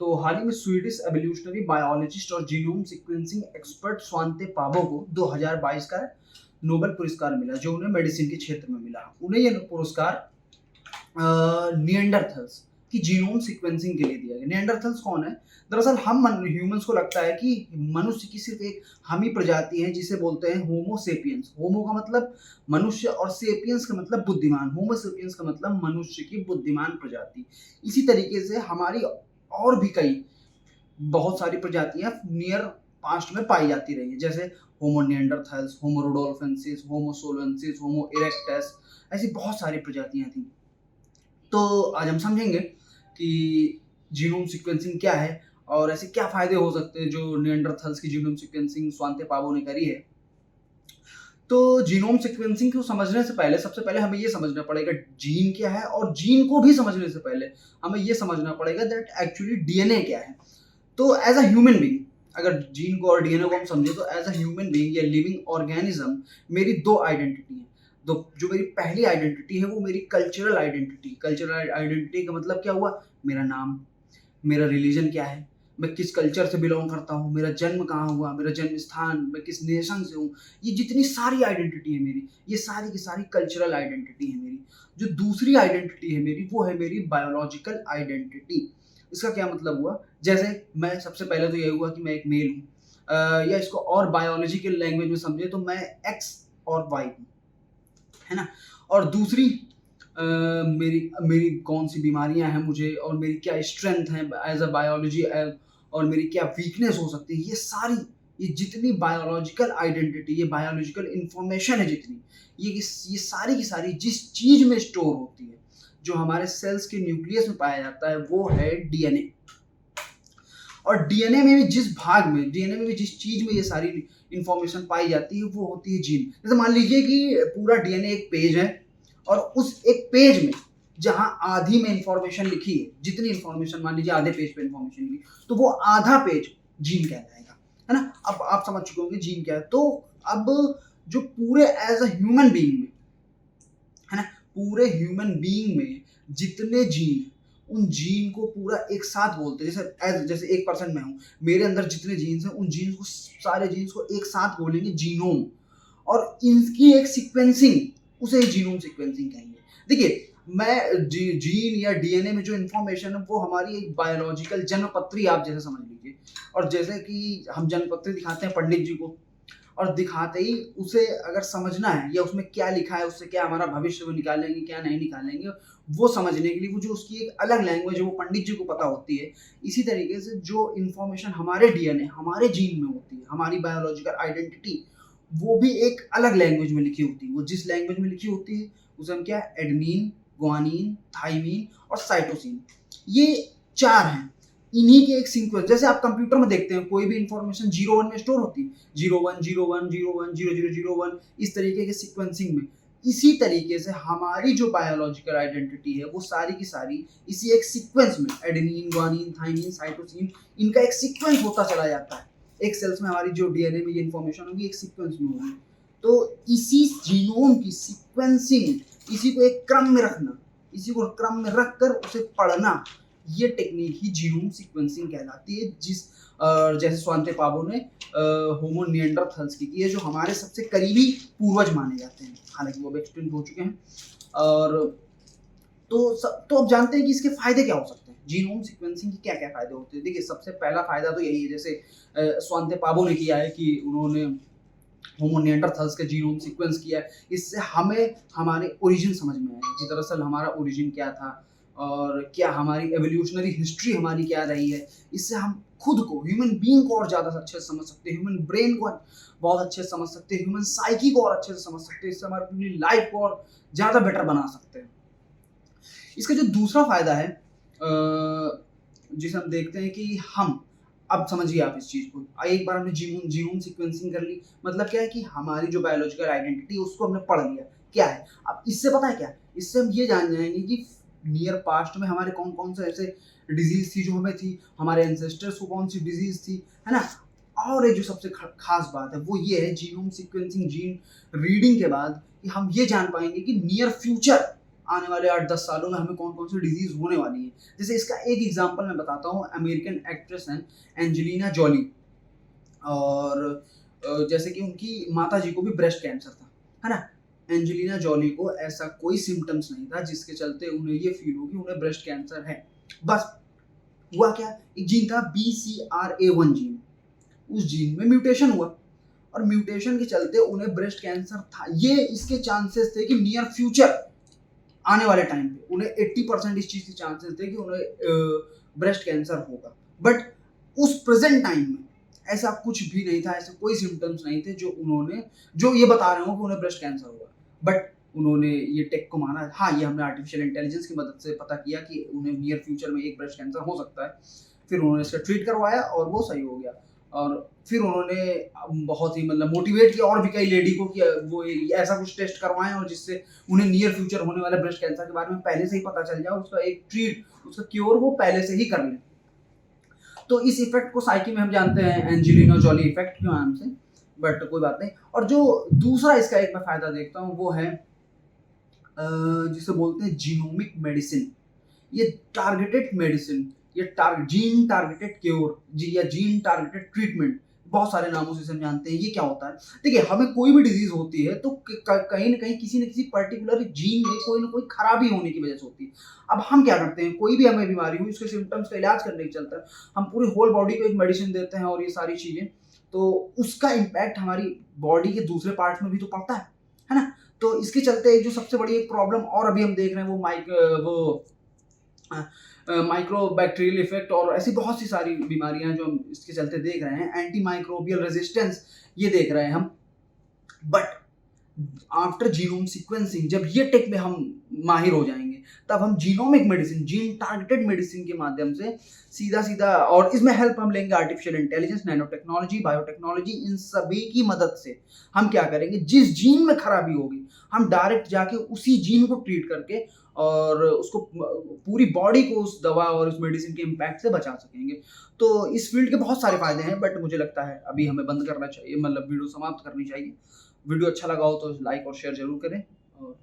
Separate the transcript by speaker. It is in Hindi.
Speaker 1: तो हाल ही में स्वीडिश एवोल्यूशनरी बायोलॉजिस्ट और जीनोम सीक्वेंसिंग एक्सपर्ट स्वांते पाबो को 2022 का नोबेल पुरस्कार मिला, जो उन्हें मेडिसिन के क्षेत्र में मिला। उन्हें यह पुरस्कार निएंडरथल्स की जीनोम सीक्वेंसिंग के लिए दिया गया। निएंडरथल्स कौन है? दरअसल हम ह्यूमंस को लगता है कि मनुष्य की सिर्फ एक हम ही प्रजाति है, जिसे बोलते हैं होमो सेपियंस। होमो का मतलब मनुष्य और सेपियंस का मतलब बुद्धिमान। होमो सेपियंस का मतलब मनुष्य की बुद्धिमान प्रजाति। इसी तरीके से हमारी और भी कई बहुत सारी प्रजातियां नियर पास्ट में पाई जाती रही है, जैसे होमो निएंडरथल्स, होमो रोडोल्फेंसिस, होमो सोलेंसिस, होमो इरेक्टस, ऐसी बहुत सारी प्रजातियां थी। तो आज हम समझेंगे कि जीनोम सीक्वेंसिंग क्या है और ऐसे क्या फायदे हो सकते हैं जो निएंडरथल्स की जीनोम सीक्वेंसिंग स्वांते पाबो ने करी है। तो जीनोम सीक्वेंसिंग को समझने से पहले सबसे पहले हमें ये समझना पड़ेगा जीन क्या है, और जीन को भी समझने से पहले हमें ये समझना पड़ेगा दैट एक्चुअली डीएनए क्या है। तो एज अ ह्यूमन बीइंग, अगर जीन को और डीएनए को हम समझे तो एज अ ह्यूमन बीइंग या लिविंग ऑर्गेनिज्म मेरी दो आइडेंटिटी है। तो जो मेरी पहली आइडेंटिटी है वो मेरी कल्चरल आइडेंटिटी। कल्चरल आइडेंटिटी का मतलब क्या हुआ? मेरा नाम, मेरा रिलीजन क्या है, मैं किस कल्चर से बिलोंग करता हूँ, मेरा जन्म कहाँ हुआ, मेरा जन्म स्थान, मैं किस नेशन से हूँ। ये जितनी सारी आइडेंटिटी है मेरी, ये सारी की सारी कल्चरल आइडेंटिटी है मेरी। जो दूसरी आइडेंटिटी है मेरी, वो है मेरी बायोलॉजिकल आइडेंटिटी। इसका क्या मतलब हुआ? जैसे मैं सबसे पहले तो ये हुआ कि मैं एक मेल हूँ, या इसको और बायोलॉजिकल लैंग्वेज में समझे तो मैं एक्स और वाई हूँ, है ना। और दूसरी मेरी मेरी कौन सी बीमारियां हैं मुझे, और मेरी क्या स्ट्रेंथ है एज अ बायोलॉजी, और मेरी क्या वीकनेस हो सकती है। ये सारी, ये जितनी बायोलॉजिकल आइडेंटिटी, ये बायोलॉजिकल इंफॉर्मेशन है जितनी, ये सारी की सारी जिस चीज में स्टोर होती है, जो हमारे सेल्स के न्यूक्लियस में पाया जाता है, वो है डीएनए। और डीएनए में भी जिस भाग में, डीएनए में भी जिस चीज में ये सारी इंफॉर्मेशन पाई जाती है, वो होती है जीन। जैसे मान लीजिए कि पूरा डीएनए एक पेज है, और उस एक पेज में जहां आधी में इंफॉर्मेशन लिखी है, जितनी इंफॉर्मेशन मान लीजिए आधे पेज पे इंफॉर्मेशन लिखी, तो वो आधा पेज जीन कहलाएगा, है ना। अब आप समझ चुके होंगे जीन क्या है। तो अब जो पूरे एज अ ह्यूमन बीइंग में, है ना, पूरे ह्यूमन बीइंग में जितने जीन, उन जीन को पूरा एक साथ बोलते हैं। जैसे एक पर्सन मैं हूँ, मेरे अंदर जितने जीन्स हैं, उन जीन्स को, सारे जीन्स को एक साथ बोलेंगे जीनोम, और इनकी एक सीक्वेंसिंग, उसे जीनोम सीक्वेंसिंग कहेंगे। देखिए, मैं जीन या डीएनए में जो इन्फॉर्मेशन है वो हमारी एक बायोलॉजिकल जन्मपत्री आप जैसे समझ लीजिए। और जैसे कि हम जन्मपत्री दिखाते हैं पंडित जी को, और दिखाते ही उसे अगर समझना है या उसमें क्या लिखा है, उससे क्या हमारा भविष्य वो निकालेंगे, क्या नहीं निकालेंगे, वो समझने के लिए वो जो उसकी एक अलग लैंग्वेज है, वो पंडित जी को पता होती है। इसी तरीके से जो इन्फॉर्मेशन हमारे डीएनए, हमारे जीन में होती है, हमारी बायोलॉजिकल आइडेंटिटी, वो भी एक अलग लैंग्वेज में लिखी होती है। वो जिस लैंग्वेज में लिखी होती है उसे हम क्या, एडमीन, ग्वानिन, थाइमीन और साइटोसिन, ये चार हैं। इन्हीं के एक सीक्वेंस, जैसे आप कंप्यूटर में देखते हैं कोई भी इंफॉर्मेशन 0 1 में स्टोर होती है, 0 1 0 1 0 1 0 0 0 1, इस तरीके के सीक्वेंसिंग में। इसी तरीके से हमारी जो बायोलॉजिकल आइडेंटिटी है वो सारी की सारी इसी एक सीक्वेंस में, एडेनिन, ग्वानिन, थाइमिन, साइटोसिन, इनका एक सीक्वेंस होता चला जाता है। एक सेल्स में हमारी जो डीएनए में ये इंफॉर्मेशन होगी एक सीक्वेंस में होगी। तो इसी जीनोम की सीक्वेंसिंग, इसी को एक क्रम में रखना, इसी को क्रम में रखकर उसे पढ़ना, ये टेक्निक ही जीनोम सीक्वेंसिंग कहलाती है। जैसे स्वांते पाबो ने होमो निएंडरथल्स की है, जो हमारे सबसे करीबी पूर्वज माने जाते हैं, हालांकि वो अब एक्सटिंक्ट हो चुके हैं। और तो अब जानते हैं कि इसके फायदे क्या हो सकते हैं, जीनोम सीक्वेंसिंग के क्या क्या फायदे होते हैं। देखिए, सबसे पहला फायदा तो यही है, जैसे स्वांते पाबो ने किया है कि उन्होंने होमो निएंडरथल्स का जीनोम सीक्वेंस किया है। इससे हमें हमारे ओरिजिन समझ में आएगा कि दरअसल हमारा ओरिजिन क्या था, और क्या हमारी एवोल्यूशनरी हिस्ट्री हमारी क्या रही है। इससे हम खुद को, ह्यूमन बीइंग को और ज़्यादा अच्छे से समझ सकते हैं, ह्यूमन ब्रेन को बहुत अच्छे से समझ सकते हैं, ह्यूमन साइकी को और अच्छे से समझ सकते हैं। इससे हमारी पूरी लाइफ को और ज़्यादा बेटर बना सकते हैं। इसका जो दूसरा फायदा है, जिसे हम देखते हैं कि हम, अब समझिए आप इस चीज को, एक बार हमने जीनोम सीक्वेंसिंग कर ली, मतलब क्या है कि हमारी जो बायोलॉजिकल आइडेंटिटी है उसको हमने पढ़ लिया क्या है। अब इससे पता है क्या, इससे हम ये जान जाएंगे कि नियर पास्ट में हमारे कौन कौन से ऐसे डिजीज थी जो हमें थी, हमारे एंसेस्टर्स को कौन सी डिजीज थी, है ना। और एक जो सबसे खास बात है वो ये है, जीनोम सीक्वेंसिंग, जीन रीडिंग के बाद कि हम ये जान पाएंगे कि नियर फ्यूचर आने वाले 8-10 सालों में हमें कौन-कौन सी डिज़ीज़ होने वाली है। जैसे इसका एक एग्ज़ाम्पल मैं बताता हूँ, अमेरिकन एक्ट्रेस हैं एंजेलिना जॉली, और जैसे कि उनकी माताजी को भी ब्रेस्ट कैंसर था, है ना? एंजेलिना जॉली को ऐसा कोई सिम्पटम्स नहीं था जिसके चलते उन्हें ये फ़ील हो कि उन्हें ब्रेस्ट कैंसर है। बस हुआ क्या, एक जीन था BCR-A1 जीन, उस जीन में म्यूटेशन हुआ और म्यूटेशन के चलते उन्हें ब्रेस्ट कैंसर था। ये इसके चांसेस थे कि नियर फ्यूचर आने वाले टाइम पे उन्हें 80% इस चीज़ के चांसेस थे कि उन्हें ब्रेस्ट कैंसर होगा। बट उस प्रेजेंट टाइम में ऐसा कुछ भी नहीं था, ऐसे कोई सिम्टम्स नहीं थे जो ये बता रहे हो कि उन्हें ब्रेस्ट कैंसर होगा। बट उन्होंने ये टेक को माना, हाँ, ये हमने आर्टिफिशियल इंटेलिजेंस की मदद से पता किया कि उन्हें नियर फ्यूचर में एक ब्रेस्ट कैंसर हो सकता है। फिर उन्होंने इसका ट्रीट करवाया और वो सही हो गया। और फिर उन्होंने बहुत ही मतलब मोटिवेट किया और भी कई लेडी को कि वो ऐसा कुछ टेस्ट करवाएं और जिससे उन्हें नियर फ्यूचर होने वाले ब्रेस्ट कैंसर के बारे में पहले से ही पता चल जाए, उसका एक ट्रीट, उसका क्योर वो पहले से ही कर लें। तो इस इफेक्ट को साइकी में हम जानते हैं एंजेलिना जॉली इफेक्ट के नाम से, बट कोई बात नहीं। और जो दूसरा इसका एक मैं फायदा देखता हूँ वो है जिसे बोलते हैं जीनोमिक मेडिसिन। ये टारगेटेड मेडिसिन, ये जीन टारगेटेड क्योर या जीन टारगेटेड ट्रीटमेंट, बहुत सारे नामों से हम जानते हैं। ये क्या होता है, देखिए हमें कोई भी डिजीज होती है तो कहीं ना कहीं किसी न किसी पर्टिकुलर जीन में कोई ना कोई खराबी होने की वजह से होती है। अब हम क्या करते हैं, कोई भी हमें बीमारी हुई उसके सिम्टम्स का इलाज करने के चलता है हम पूरी होल बॉडी को एक मेडिसिन देते हैं और ये सारी चीजें, तो उसका इम्पैक्ट हमारी बॉडी के दूसरे पार्ट में भी तो पड़ता है ना। तो इसके चलते एक जो सबसे बड़ी एक प्रॉब्लम और अभी हम देख रहे हैं वो माइक्रोबैक्टीरियल इफेक्ट और ऐसी बहुत सी सारी बीमारियां जो हम इसके चलते देख रहे हैं, एंटी माइक्रोबियल रेजिस्टेंस ये देख रहे हैं हम। बट आफ्टर जीनोम सीक्वेंसिंग, जब ये टेक में हम माहिर हो जाएंगे तब हम genomic medicine, gene targeted medicine के माध्यम से सीधा, और इसमें हेल्प हम लेंगे artificial intelligence, nano technology, biotechnology, इन सभी की मदद से हम क्या करेंगे, जिस जीन में खराबी होगी हम डायरेक्ट जाके उसी जीन को ट्रीट करके और उसको पूरी बॉडी को उस दवा और उस मेडिसिन के इम्पैक्ट से बचा सकेंगे। तो इस फील्ड के बहुत सारे फायदे हैं, बट मुझे लगता है अभी हमें बंद करना चाहिए, मतलब वीडियो समाप्त करनी चाहिए। वीडियो अच्छा लगा हो तो लाइक और शेयर जरूर करें और